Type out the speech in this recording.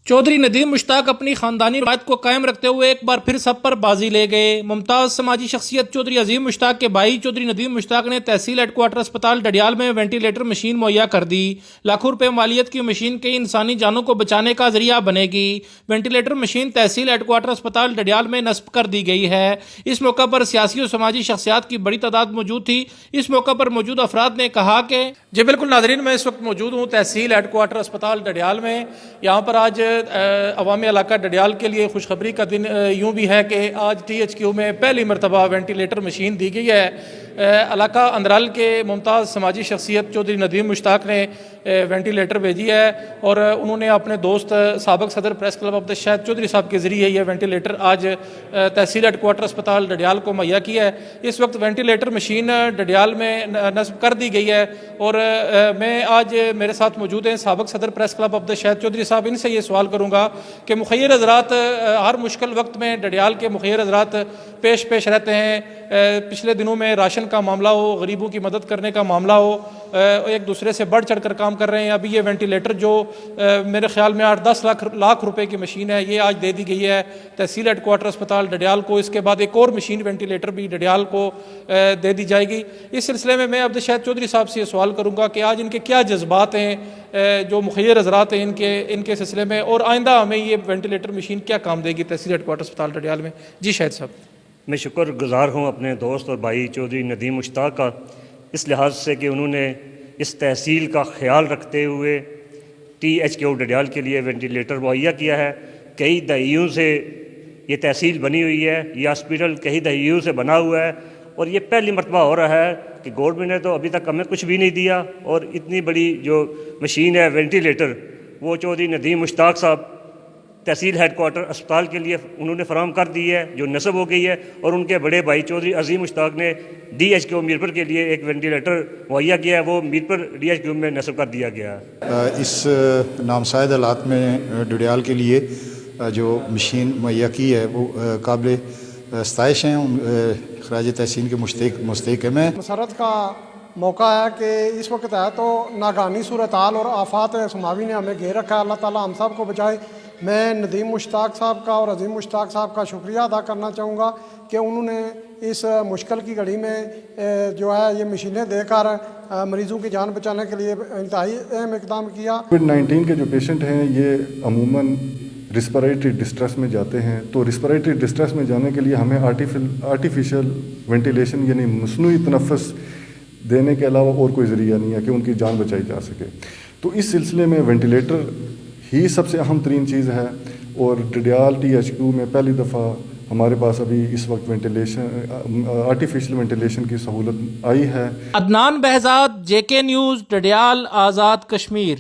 चौधरी नदीम मुश्ताक अपनी खानदानी रवायत को कायम रखते हुए एक बार फिर सब पर बाजी ले गए। मुमताज़ समाजी शख्सियत चौधरी अजीम मुश्ताक के भाई चौधरी नदीम मुश्ताक ने तहसील हेडक्वार्टर अस्पताल डडियाल में वेंटिलेटर मशीन मुहैया कर दी। लाखों रुपए मालियत की मशीन कई इंसानी जानों को बचाने का जरिया बनेगी। वेंटिलेटर मशीन तहसील हेडक्वार्टर अस्पताल डडियाल में नस्ब कर दी गई है। इस मौका पर सियासी और समाजी शख्सियात की बड़ी तादाद मौजूद थी। इस मौका पर मौजूद अफराद ने कहा कि जी बिल्कुल नाजरीन, मैं इस वक्त मौजूद हूँ तहसील हेडक्वार्टर अस्पताल डडियाल में। यहाँ पर आज अवामी इलाका डडियाल के लिए खुशखबरी का दिन यूँ भी है कि आज THQ में पहली मरतबा वेंटिलेटर मशीन दी गई है। इलाका अंदराल के मुमताज़ समाजी शख्सियत चौधरी नदीम मुश्ताक ने वेंटिलेटर भेजी है और उन्होंने अपने दोस्त साबिक सदर प्रेस क्लब अब्दुल शाहिद चौधरी साहब के ज़रिए ये वेंटिलेटर आज तहसील हेडक्वार्टर अस्पताल डडियाल को मुहैया किया है। इस वक्त वेंटिलेटर मशीन डडियाल में नस्ब कर दी गई है और मैं आज मेरे साथ मौजूद हैं साबिक सदर प्रेस क्लब अब्दुल शाहिद चौधरी साहब। इनसे ये सवाल करूँगा कि मुखैर हज़रात हर मुश्किल वक्त में डडियाल के मुखैर हज़रात पेश रहते हैं। पिछले दिनों में राशन का मामला हो, गरीबों की मदद करने का मामला हो, एक दूसरे से बढ़ चढ़ कर काम कर रहे हैं। अभी ये वेंटिलेटर जो मेरे ख्याल में 8-10 लाख रुपए की मशीन है, ये आज दे दी गई है तहसील हेडक्वार्टर अस्पताल डडियाल को। इसके बाद एक और मशीन वेंटिलेटर भी डडियाल को दे दी जाएगी। इस सिलसिले में मैं अब्दुल शाहिद चौधरी साहब से ये सवाल करूँगा कि आज इनके क्या जज्बात हैं, जो मुखैर हज़रात हैं इनके सिलसिले में, और आइंदा हमें ये वेंटिलेटर मशीन क्या काम देगी तहसील हेडक्वार्टर अस्पताल डडियाल में। जी शाहिद साहब। मैं शुक्रगुज़ार हूँ अपने दोस्त और भाई चौधरी नदीम मुश्ताक का, इस लिहाज से कि उन्होंने इस तहसील का ख्याल रखते हुए THQ डडियाल के लिए वेंटिलेटर मुहैया किया है। कई दहाइयों से ये तहसील बनी हुई है, ये हॉस्पिटल कई दहाइयों से बना हुआ है और ये पहली मरतबा हो रहा है कि गवर्नमेंट ने तो अभी तक हमें कुछ भी नहीं दिया और इतनी बड़ी जो मशीन है वेंटिलेटर वो चौधरी नदीम मुश्ताक साहब तहसील हेडक्वार्टर अस्पताल के लिए उन्होंने फराहम कर दी है, जो नस्ब हो गई है। और उनके बड़े भाई चौधरी अजीम मुश्ताक ने DHQ मीरपुर के लिए एक वेंटिलेटर मुहैया किया है, वो मीरपुर DHQ में नस्ब कर दिया गया है। इस नामसायद हालात में डडियाल के लिए जो मशीन मुहैया की है वो काबिल सताइश हैं। खराज तहसीन के मुस्तहिक है। मैं मसरत का मौका है कि इस वक्त है तो नागानी सूरत हाल और आफात समावी ने हमें घेर रखा है। अल्लाह ताला हम सब को बचाए। मैं नदीम मुश्ताक साहब का और अजीम मुश्ताक साहब का शुक्रिया अदा करना चाहूँगा कि उन्होंने इस मुश्किल की घड़ी में जो है ये मशीनें देकर मरीज़ों की जान बचाने के लिए इंतहाई अहम इक़दाम किया। कोविड-19 के जो पेशेंट हैं ये अमूमन रिस्पिरेटरी डिस्ट्रेस में जाते हैं, तो रिस्पिरेटरी डिस्ट्रेस में जाने के लिए हमें आर्टिफिशियल वेंटिलेशन यानी मसनूई तनफ़ुस देने के अलावा और कोई ज़रिया नहीं है कि उनकी जान बचाई जा सके। तो इस सिलसिले में वेंटिलेटर ही सबसे अहम तरीन चीज़ है और डडियाल THQ में पहली दफ़ा हमारे पास अभी इस वक्त वेंटिलेशन आर्टिफिशियल वेंटिलेशन की सहूलत आई है। Adnan Behzad, JK news, Dadiyal, Azad Kashmir.